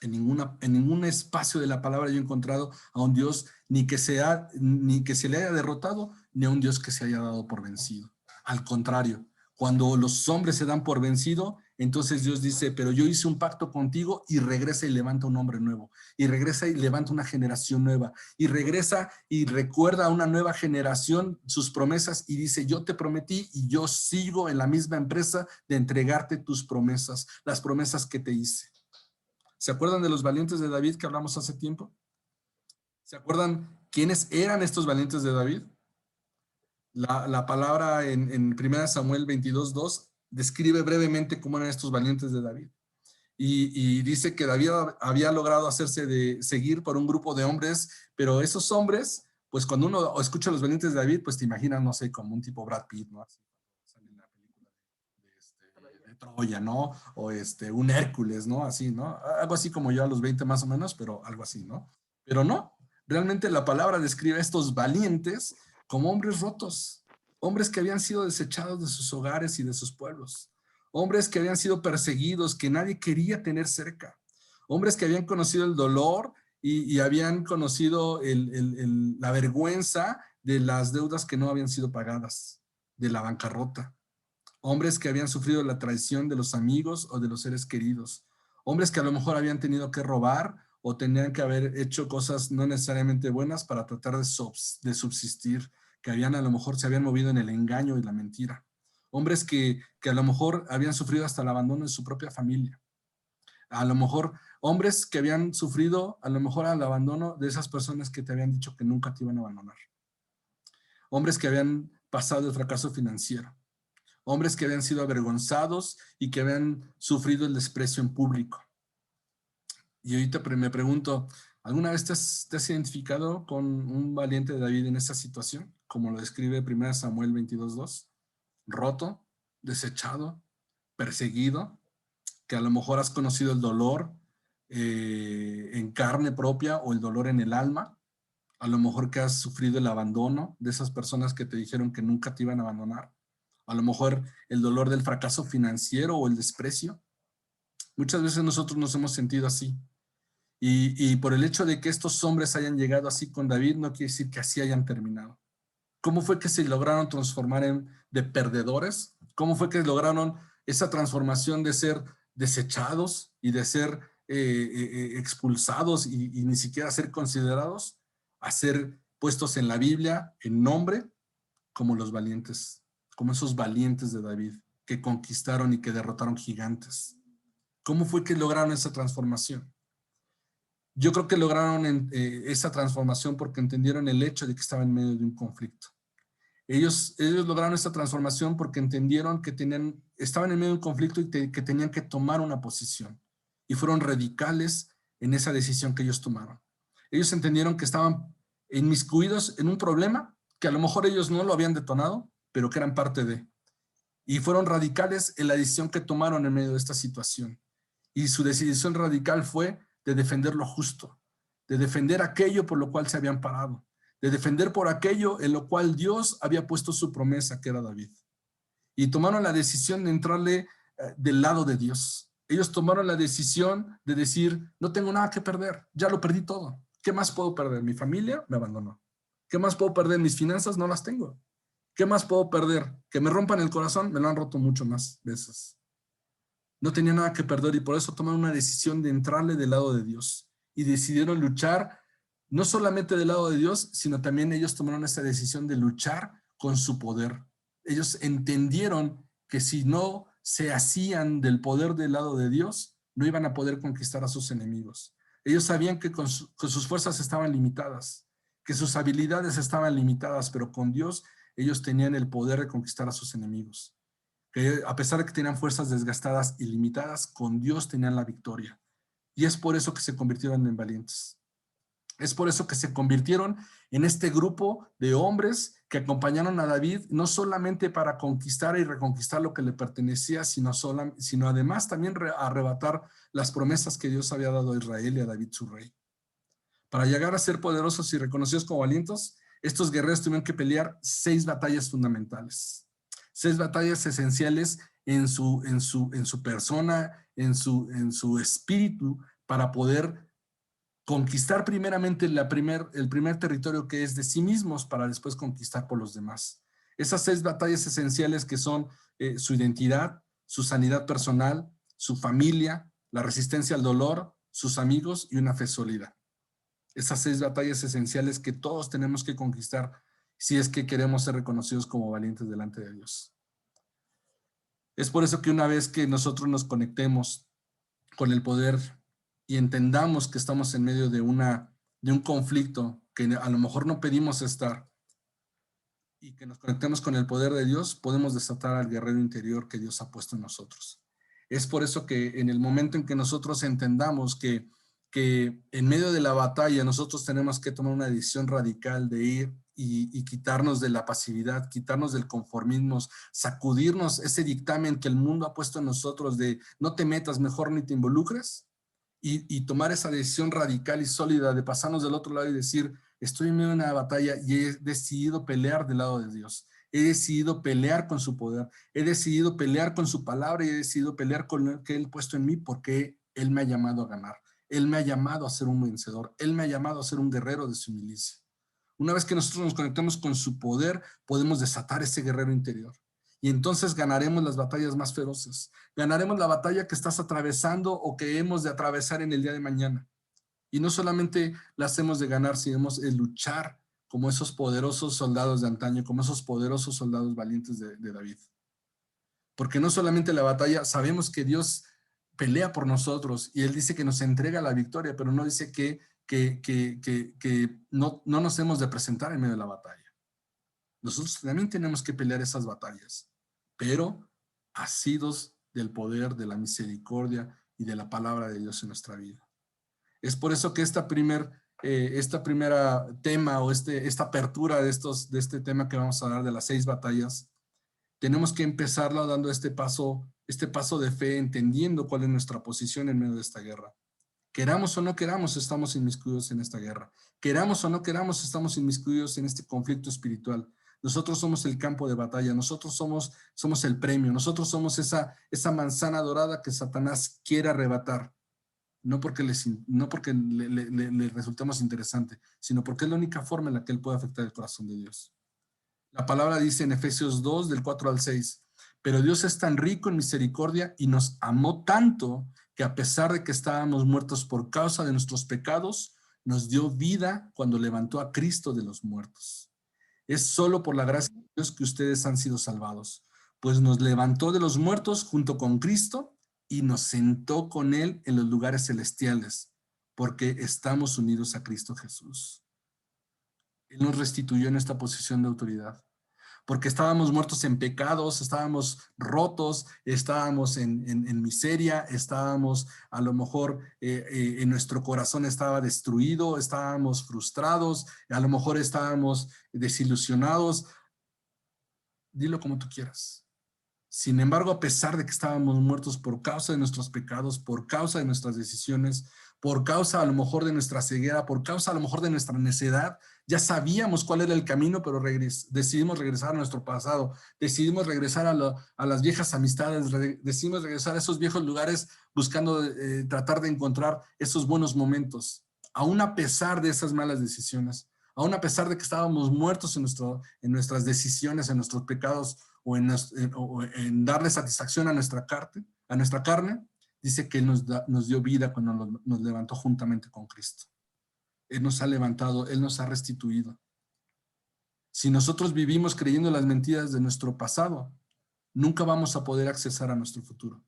En ningún espacio de la palabra yo he encontrado a un Dios ni que se le haya derrotado, ni a un Dios que se haya dado por vencido. Al contrario, cuando los hombres se dan por vencido, entonces Dios dice, pero yo hice un pacto contigo y regresa y levanta un hombre nuevo, y regresa y levanta una generación nueva, y regresa y recuerda a una nueva generación sus promesas y dice, yo te prometí y yo sigo en la misma empresa de entregarte tus promesas, las promesas que te hice. ¿Se acuerdan de los valientes de David que hablamos hace tiempo? ¿Se acuerdan quiénes eran estos valientes de David? La palabra en 1 Samuel 22:2 describe brevemente cómo eran estos valientes de David. Y dice que David había logrado hacerse de seguir por un grupo de hombres, pero esos hombres, pues cuando uno escucha a los valientes de David, pues te imaginas, no sé, como un tipo Brad Pitt, ¿no? Así, sale en la película de Troya, ¿no? O un Hércules, ¿no? Así, ¿no? Algo así como yo a los 20 más o menos, pero algo así, ¿no? Pero no, realmente la palabra describe a estos valientes como hombres rotos, hombres que habían sido desechados de sus hogares y de sus pueblos, hombres que habían sido perseguidos, que nadie quería tener cerca, hombres que habían conocido el dolor y habían conocido la vergüenza de las deudas que no habían sido pagadas, de la bancarrota. Hombres que habían sufrido la traición de los amigos o de los seres queridos. Hombres que a lo mejor habían tenido que robar o tenían que haber hecho cosas no necesariamente buenas para tratar de subsistir, que habían a lo mejor se habían movido en el engaño y la mentira. Hombres que a lo mejor habían sufrido hasta el abandono de su propia familia. A lo mejor hombres que habían sufrido a lo mejor al abandono de esas personas que te habían dicho que nunca te iban a abandonar. Hombres que habían pasado el fracaso financiero. Hombres que habían sido avergonzados y que habían sufrido el desprecio en público. Y ahorita me pregunto, ¿alguna vez te has identificado con un valiente de David en esa situación? Como lo describe 1 Samuel 22:2. Roto, desechado, perseguido, que a lo mejor has conocido el dolor en carne propia o el dolor en el alma. A lo mejor que has sufrido el abandono de esas personas que te dijeron que nunca te iban a abandonar. A lo mejor el dolor del fracaso financiero o el desprecio. Muchas veces nosotros nos hemos sentido así. Y por el hecho de que estos hombres hayan llegado así con David, no quiere decir que así hayan terminado. ¿Cómo fue que se lograron transformar de perdedores? ¿Cómo fue que lograron esa transformación de ser desechados y de ser expulsados y ni siquiera ser considerados a ser puestos en la Biblia en nombre como los valientes, como esos valientes de David que conquistaron y que derrotaron gigantes? ¿Cómo fue que lograron esa transformación? Yo creo que lograron esa transformación porque entendieron el hecho de que estaban en medio de un conflicto. Ellos lograron esta transformación porque entendieron que estaban en medio de un conflicto y que tenían que tomar una posición. Y fueron radicales en esa decisión que ellos tomaron. Ellos entendieron que estaban inmiscuidos en un problema que a lo mejor ellos no lo habían detonado, pero que eran parte de. Y fueron radicales en la decisión que tomaron en medio de esta situación. Y su decisión radical fue de defender lo justo, de defender aquello por lo cual se habían parado, de defender por aquello en lo cual Dios había puesto su promesa, que era David. Y tomaron la decisión de entrarle del lado de Dios. Ellos tomaron la decisión de decir, no tengo nada que perder, ya lo perdí todo. ¿Qué más puedo perder? Mi familia me abandonó. ¿Qué más puedo perder? Mis finanzas no las tengo. ¿Qué más puedo perder? Que me rompan el corazón, me lo han roto mucho más veces. No tenía nada que perder y por eso tomaron una decisión de entrarle del lado de Dios. Y decidieron luchar no solamente del lado de Dios, sino también ellos tomaron esa decisión de luchar con su poder. Ellos entendieron que si no se hacían del poder del lado de Dios, no iban a poder conquistar a sus enemigos. Ellos sabían que con sus fuerzas estaban limitadas, que sus habilidades estaban limitadas, pero con Dios ellos tenían el poder de conquistar a sus enemigos. Que a pesar de que tenían fuerzas desgastadas y limitadas, con Dios tenían la victoria. Y es por eso que se convirtieron en valientes. Es por eso que se convirtieron en este grupo de hombres que acompañaron a David, no solamente para conquistar y reconquistar lo que le pertenecía, sino además también arrebatar las promesas que Dios había dado a Israel y a David su rey. Para llegar a ser poderosos y reconocidos como valientes, estos guerreros tuvieron que pelear 6 batallas fundamentales. 6 batallas esenciales en su persona, en su espíritu, para poder conquistar primeramente el primer territorio, que es de sí mismos, para después conquistar por los demás. Esas 6 batallas esenciales que son su identidad, su sanidad personal, su familia, la resistencia al dolor, sus amigos y una fe sólida. Esas 6 batallas esenciales que todos tenemos que conquistar si es que queremos ser reconocidos como valientes delante de Dios. Es por eso que una vez que nosotros nos conectemos con el poder y entendamos que estamos en medio de un conflicto que a lo mejor no pedimos estar, y que nos conectemos con el poder de Dios, podemos desatar al guerrero interior que Dios ha puesto en nosotros. Es por eso que en el momento en que nosotros entendamos que en medio de la batalla nosotros tenemos que tomar una decisión radical de ir y quitarnos de la pasividad, quitarnos del conformismo, sacudirnos ese dictamen que el mundo ha puesto en nosotros de no te metas, mejor ni te involucres, y tomar esa decisión radical y sólida de pasarnos del otro lado y decir, estoy en medio de una batalla y he decidido pelear del lado de Dios. He decidido pelear con su poder. He decidido pelear con su palabra y he decidido pelear con lo que Él ha puesto en mí, porque Él me ha llamado a ganar. Él me ha llamado a ser un vencedor. Él me ha llamado a ser un guerrero de su milicia. Una vez que nosotros nos conectamos con su poder, podemos desatar ese guerrero interior. Y entonces ganaremos las batallas más feroces. Ganaremos la batalla que estás atravesando o que hemos de atravesar en el día de mañana. Y no solamente las hemos de ganar, sino hemos de luchar como esos poderosos soldados de antaño, como esos poderosos soldados valientes de David. Porque no solamente la batalla, sabemos que Dios pelea por nosotros y Él dice que nos entrega la victoria, pero no dice que no nos hemos de presentar en medio de la batalla. Nosotros también tenemos que pelear esas batallas, pero asidos del poder, de la misericordia y de la palabra de Dios en nuestra vida. Es por eso que esta primera tema o esta apertura de este tema que vamos a dar de las 6 batallas, tenemos que empezarla dando este paso de fe, entendiendo cuál es nuestra posición en medio de esta guerra. Queramos o no queramos, estamos inmiscuidos en esta guerra. Queramos o no queramos, estamos inmiscuidos en este conflicto espiritual. Nosotros somos el campo de batalla, nosotros somos el premio, nosotros somos esa manzana dorada que Satanás quiere arrebatar. No porque le resultemos interesante, sino porque es la única forma en la que él puede afectar el corazón de Dios. La palabra dice en Efesios 2, del 4 al 6, pero Dios es tan rico en misericordia y nos amó tanto que a pesar de que estábamos muertos por causa de nuestros pecados, nos dio vida cuando levantó a Cristo de los muertos. Es solo por la gracia de Dios que ustedes han sido salvados, pues nos levantó de los muertos junto con Cristo y nos sentó con Él en los lugares celestiales, porque estamos unidos a Cristo Jesús. Él nos restituyó en esta posición de autoridad, porque estábamos muertos en pecados, estábamos rotos, estábamos en miseria, estábamos a lo mejor en nuestro corazón estaba destruido, estábamos frustrados, a lo mejor estábamos desilusionados, dilo como tú quieras. Sin embargo, a pesar de que estábamos muertos por causa de nuestros pecados, por causa de nuestras decisiones, por causa a lo mejor de nuestra ceguera, por causa a lo mejor de nuestra necedad, ya sabíamos cuál era el camino, pero decidimos regresar a nuestro pasado, decidimos regresar a las viejas amistades, decidimos regresar a esos viejos lugares buscando tratar de encontrar esos buenos momentos, aún a pesar de esas malas decisiones, aún a pesar de que estábamos muertos en nuestras decisiones, en nuestros pecados, o en darle satisfacción a nuestra carne, dice que Él nos dio vida cuando nos levantó juntamente con Cristo. Él nos ha levantado, Él nos ha restituido. Si nosotros vivimos creyendo las mentiras de nuestro pasado, nunca vamos a poder accesar a nuestro futuro.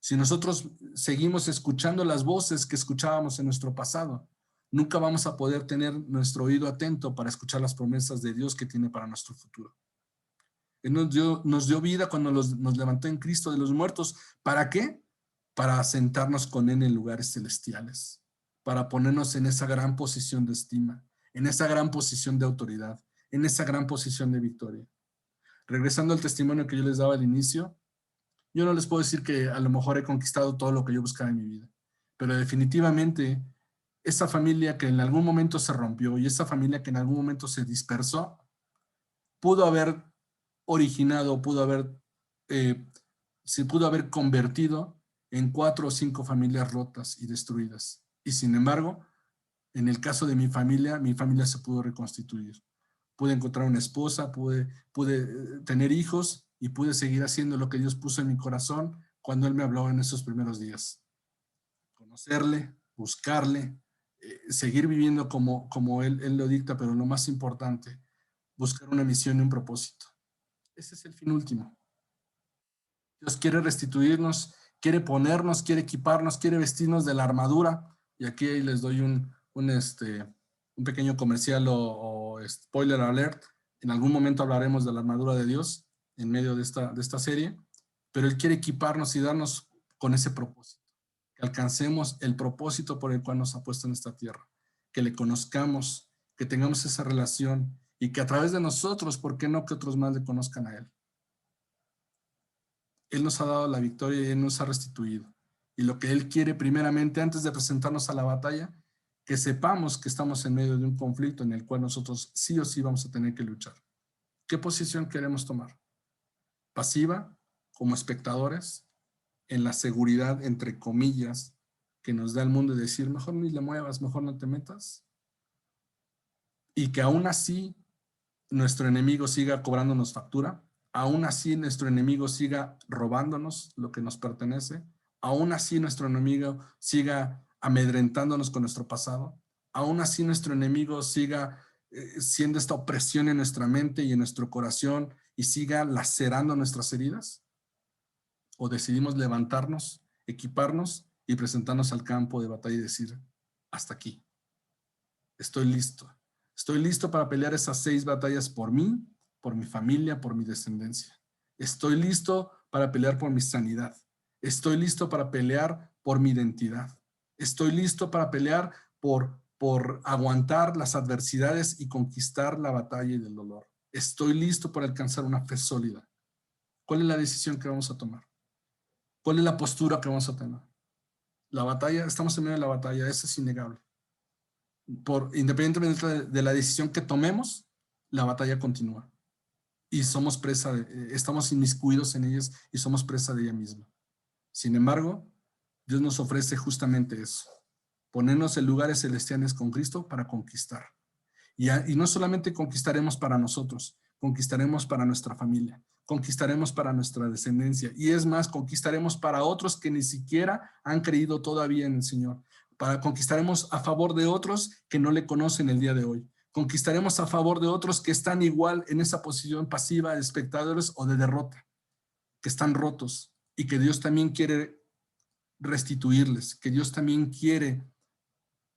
Si nosotros seguimos escuchando las voces que escuchábamos en nuestro pasado, nunca vamos a poder tener nuestro oído atento para escuchar las promesas de Dios que tiene para nuestro futuro. Él nos dio vida cuando nos levantó en Cristo de los muertos. ¿Para qué? Para sentarnos con Él en lugares celestiales, para ponernos en esa gran posición de estima, en esa gran posición de autoridad, en esa gran posición de victoria. Regresando al testimonio que yo les daba al inicio, yo no les puedo decir que a lo mejor he conquistado todo lo que yo buscaba en mi vida, pero definitivamente esa familia que en algún momento se rompió y esa familia que en algún momento se dispersó, pudo haber originado, se pudo haber convertido en 4 o 5 familias rotas y destruidas. Y sin embargo, en el caso de mi familia se pudo reconstituir. Pude encontrar una esposa, pude tener hijos y pude seguir haciendo lo que Dios puso en mi corazón cuando Él me habló en esos primeros días. Conocerle, buscarle, seguir viviendo como él lo dicta, pero lo más importante, buscar una misión y un propósito. Ese es el fin último. Dios quiere restituirnos, quiere ponernos, quiere equiparnos, quiere vestirnos de la armadura. Y aquí les doy un pequeño comercial o spoiler alert. En algún momento hablaremos de la armadura de Dios en medio de esta serie, pero Él quiere equiparnos y darnos con ese propósito. Que alcancemos el propósito por el cual nos ha puesto en esta tierra. Que le conozcamos, que tengamos esa relación y que a través de nosotros, ¿por qué no que otros más le conozcan a Él? Él nos ha dado la victoria y Él nos ha restituido. Y lo que Él quiere primeramente, antes de presentarnos a la batalla, que sepamos que estamos en medio de un conflicto en el cual nosotros sí o sí vamos a tener que luchar. ¿Qué posición queremos tomar? ¿Pasiva, como espectadores, en la seguridad, entre comillas, que nos da el mundo y decir, mejor ni le muevas, mejor no te metas. Y que aún así nuestro enemigo siga cobrándonos factura, aún así nuestro enemigo siga robándonos lo que nos pertenece, aún así nuestro enemigo siga amedrentándonos con nuestro pasado, aún así nuestro enemigo siga siendo esta opresión en nuestra mente y en nuestro corazón y siga lacerando nuestras heridas. O decidimos levantarnos, equiparnos y presentarnos al campo de batalla y decir, hasta aquí, estoy listo. Estoy listo para pelear esas 6 batallas por mí, por mi familia, por mi descendencia. Estoy listo para pelear por mi sanidad. Estoy listo para pelear por mi identidad. Estoy listo para pelear por aguantar las adversidades y conquistar la batalla y el dolor. Estoy listo para alcanzar una fe sólida. ¿Cuál es la decisión que vamos a tomar? ¿Cuál es la postura que vamos a tener? La batalla, estamos en medio de la batalla, eso es innegable. Independientemente de la decisión que tomemos, la batalla continúa. Y somos presa, estamos inmiscuidos en ellas y somos presa de ella misma. Sin embargo, Dios nos ofrece justamente eso. Ponernos en lugares celestiales con Cristo para conquistar. Y no solamente conquistaremos para nosotros, conquistaremos para nuestra familia, conquistaremos para nuestra descendencia. Y es más, conquistaremos para otros que ni siquiera han creído todavía en el Señor. Conquistaremos a favor de otros que no le conocen el día de hoy. Conquistaremos a favor de otros que están igual en esa posición pasiva de espectadores o de derrota, que están rotos y que Dios también quiere restituirles, que Dios también quiere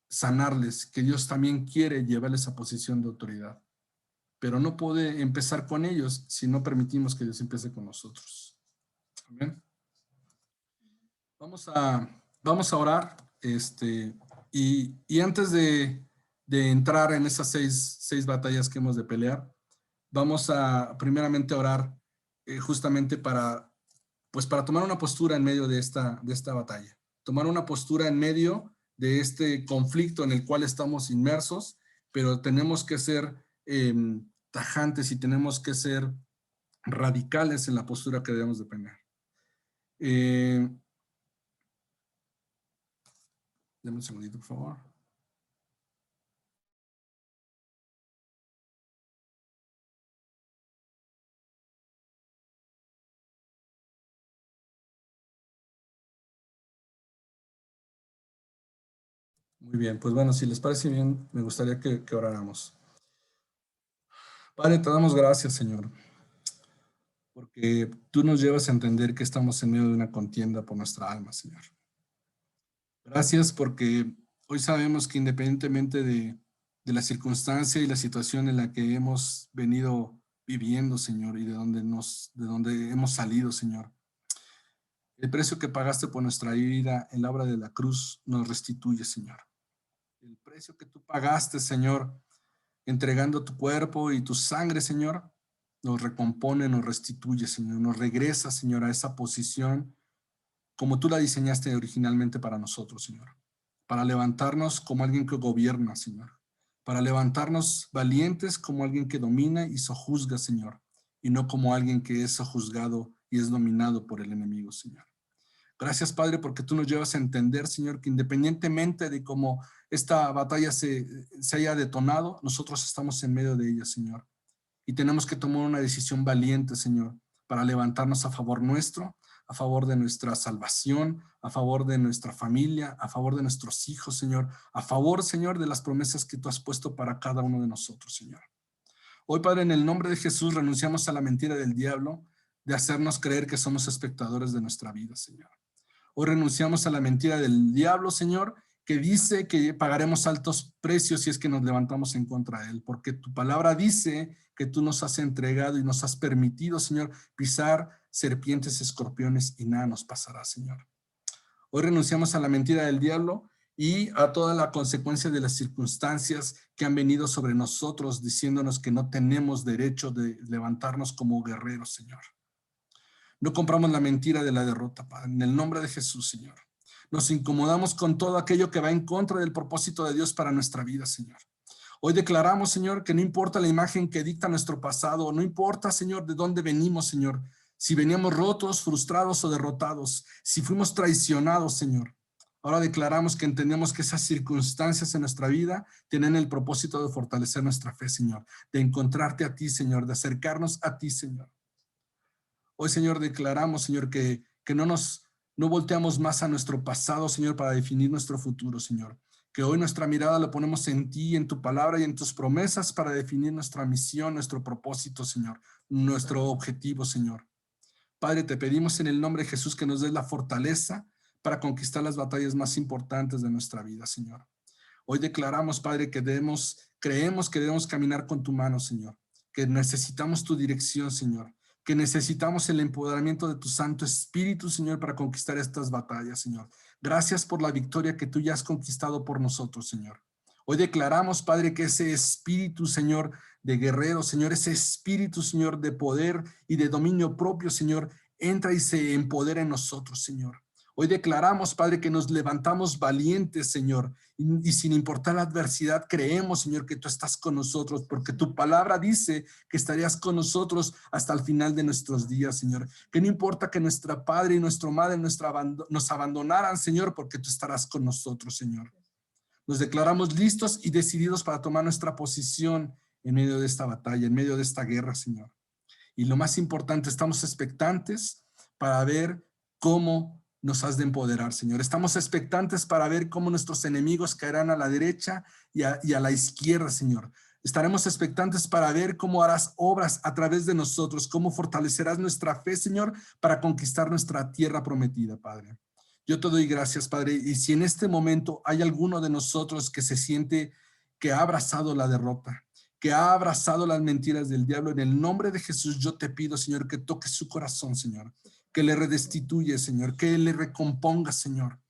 sanarles, que Dios también quiere llevarles a posición de autoridad. Pero no puede empezar con ellos si no permitimos que Dios empiece con nosotros. Amén. Vamos a orar. Y antes de entrar en esas seis batallas que hemos de pelear, vamos a primeramente orar justamente para tomar una postura en medio de esta batalla. Tomar una postura en medio de este conflicto en el cual estamos inmersos, pero tenemos que ser tajantes y tenemos que ser radicales en la postura que debemos de tener. Deme un segundito, por favor. Muy bien, pues bueno, si les parece bien, me gustaría que oráramos. Padre, te damos gracias, Señor, porque tú nos llevas a entender que estamos en medio de una contienda por nuestra alma, Señor. Gracias porque hoy sabemos que independientemente de la circunstancia y la situación en la que hemos venido viviendo, Señor, y de donde hemos salido, Señor, el precio que pagaste por nuestra vida en la obra de la cruz nos restituye, Señor. El precio que tú pagaste, Señor, entregando tu cuerpo y tu sangre, Señor, nos recompone, nos restituye, Señor, nos regresa, Señor, a esa posición como tú la diseñaste originalmente para nosotros, Señor. Para levantarnos como alguien que gobierna, Señor. Para levantarnos valientes como alguien que domina y sojuzga, Señor. Y no como alguien que es sojuzgado y es dominado por el enemigo, Señor. Gracias, Padre, porque tú nos llevas a entender, Señor, que independientemente de cómo esta batalla se haya detonado, nosotros estamos en medio de ella, Señor. Y tenemos que tomar una decisión valiente, Señor, para levantarnos a favor nuestro, a favor de nuestra salvación, a favor de nuestra familia, a favor de nuestros hijos, Señor, a favor, Señor, de las promesas que tú has puesto para cada uno de nosotros, Señor. Hoy, Padre, en el nombre de Jesús, renunciamos a la mentira del diablo de hacernos creer que somos espectadores de nuestra vida, Señor. Hoy renunciamos a la mentira del diablo, Señor, que dice que pagaremos altos precios si es que nos levantamos en contra de él, porque tu palabra dice que tú nos has entregado y nos has permitido, Señor, pisar serpientes, escorpiones y nada nos pasará, Señor. Hoy renunciamos a la mentira del diablo y a toda la consecuencia de las circunstancias que han venido sobre nosotros diciéndonos que no tenemos derecho de levantarnos como guerreros, Señor. No compramos la mentira de la derrota, Padre, en el nombre de Jesús, Señor. Nos incomodamos con todo aquello que va en contra del propósito de Dios para nuestra vida, Señor. Hoy declaramos, Señor, que no importa la imagen que dicta nuestro pasado, no importa, Señor, de dónde venimos, Señor, si veníamos rotos, frustrados o derrotados, si fuimos traicionados, Señor. Ahora declaramos que entendemos que esas circunstancias en nuestra vida tienen el propósito de fortalecer nuestra fe, Señor, de encontrarte a ti, Señor, de acercarnos a ti, Señor. Hoy, Señor, declaramos, Señor, que no volteamos más a nuestro pasado, Señor, para definir nuestro futuro, Señor. Que hoy nuestra mirada la ponemos en ti, en tu palabra y en tus promesas para definir nuestra misión, nuestro propósito, Señor, nuestro objetivo, Señor. Padre, te pedimos en el nombre de Jesús que nos des la fortaleza para conquistar las batallas más importantes de nuestra vida, Señor. Hoy declaramos, Padre, creemos que debemos caminar con tu mano, Señor, que necesitamos tu dirección, Señor, que necesitamos el empoderamiento de tu Santo Espíritu, Señor, para conquistar estas batallas, Señor. Gracias por la victoria que tú ya has conquistado por nosotros, Señor. Hoy declaramos, Padre, que ese espíritu, Señor, de guerrero, Señor, ese espíritu, Señor, de poder y de dominio propio, Señor, entra y se empodera en nosotros, Señor. Hoy declaramos, Padre, que nos levantamos valientes, Señor, y sin importar la adversidad, creemos, Señor, que tú estás con nosotros, porque tu palabra dice que estarías con nosotros hasta el final de nuestros días, Señor. Que no importa que nuestra padre y nuestra madre nos abandonaran, Señor, porque tú estarás con nosotros, Señor. Nos declaramos listos y decididos para tomar nuestra posición en medio de esta batalla, en medio de esta guerra, Señor. Y lo más importante, estamos expectantes para ver cómo nos has de empoderar, Señor. Estamos expectantes para ver cómo nuestros enemigos caerán a la derecha y a la izquierda, Señor. Estaremos expectantes para ver cómo harás obras a través de nosotros, cómo fortalecerás nuestra fe, Señor, para conquistar nuestra tierra prometida, Padre. Yo te doy gracias, Padre, y si en este momento hay alguno de nosotros que se siente que ha abrazado la derrota, que ha abrazado las mentiras del diablo, en el nombre de Jesús yo te pido, Señor, que toques su corazón, Señor, que le redestituye, Señor, que le recomponga, Señor.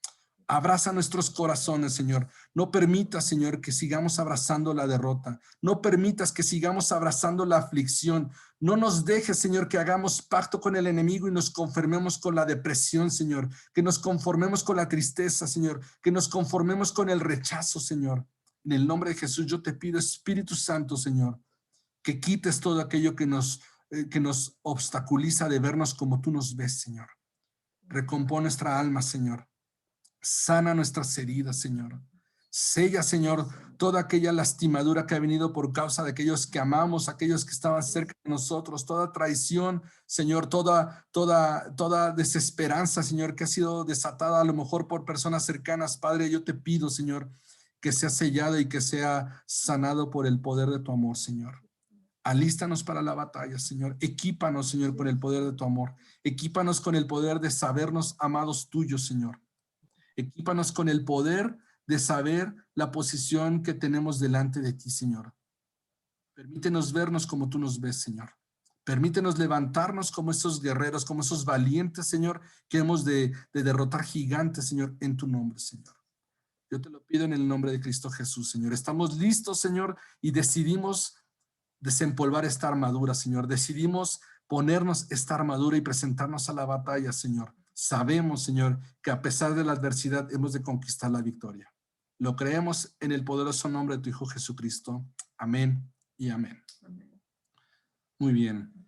Abraza nuestros corazones, Señor. No permitas, Señor, que sigamos abrazando la derrota. No permitas que sigamos abrazando la aflicción. No nos dejes, Señor, que hagamos pacto con el enemigo y nos conformemos con la depresión, Señor. Que nos conformemos con la tristeza, Señor. Que nos conformemos con el rechazo, Señor. En el nombre de Jesús yo te pido, Espíritu Santo, Señor, que quites todo aquello que nos obstaculiza de vernos como tú nos ves, Señor. Recompón nuestra alma, Señor. Sana nuestras heridas, Señor. Sella, Señor, toda aquella lastimadura que ha venido por causa de aquellos que amamos, aquellos que estaban cerca de nosotros, toda traición, Señor, toda desesperanza, Señor, que ha sido desatada a lo mejor por personas cercanas. Padre, yo te pido, Señor, que sea sellado y que sea sanado por el poder de tu amor, Señor. Alístanos para la batalla, Señor. Equípanos, Señor, con el poder de tu amor. Equípanos con el poder de sabernos amados tuyos, Señor. Equípanos con el poder de saber la posición que tenemos delante de ti, Señor. Permítenos vernos como tú nos ves, Señor. Permítenos levantarnos como esos guerreros, como esos valientes, Señor, que hemos de derrotar gigantes, Señor, en tu nombre, Señor. Yo te lo pido en el nombre de Cristo Jesús, Señor. Estamos listos, Señor, y decidimos desempolvar esta armadura, Señor. Decidimos ponernos esta armadura y presentarnos a la batalla, Señor. Sabemos, Señor, que a pesar de la adversidad hemos de conquistar la victoria. Lo creemos en el poderoso nombre de tu Hijo Jesucristo. Amén y amén. Muy bien.